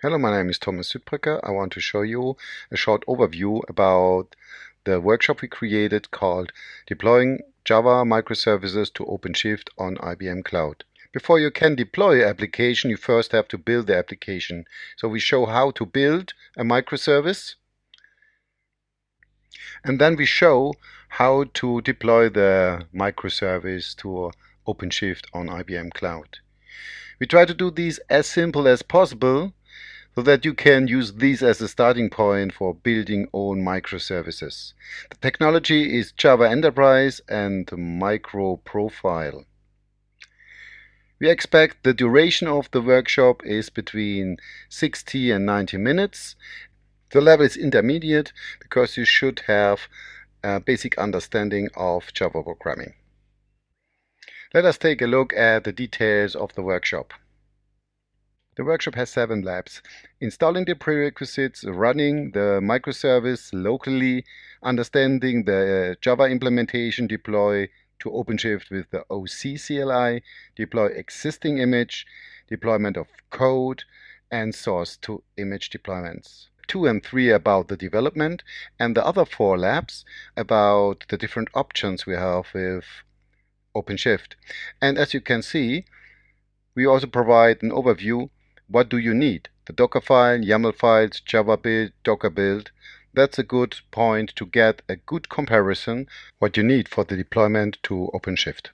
Hello, my name is Thomas Südbrücker. I want to show you a short overview about the workshop we created called Deploying Java Microservices to OpenShift on IBM Cloud. Before you can deploy an application, you first have to build the application. So we show how to build a microservice, and then we show how to deploy the microservice to OpenShift on IBM Cloud. We try to do these as simple as possible, so that you can use these as a starting point for building own microservices. The technology is Java Enterprise and Micro Profile. We expect the duration of the workshop is between 60 and 90 minutes. The level is intermediate because you should have a basic understanding of Java programming. Let us take a look at the details of the workshop. The workshop has 7 labs: installing the prerequisites, running the microservice locally, understanding the Java implementation, deploy to OpenShift with the OC CLI, deploy existing image, deployment of code, and source to image deployments. 2 and 3 about the development, and the other 4 labs about the different options we have with OpenShift. And as you can see, we also provide an overview. What do you need? The Docker file, YAML files, Java build, Docker build. That's a good point to get a good comparison what you need for the deployment to OpenShift.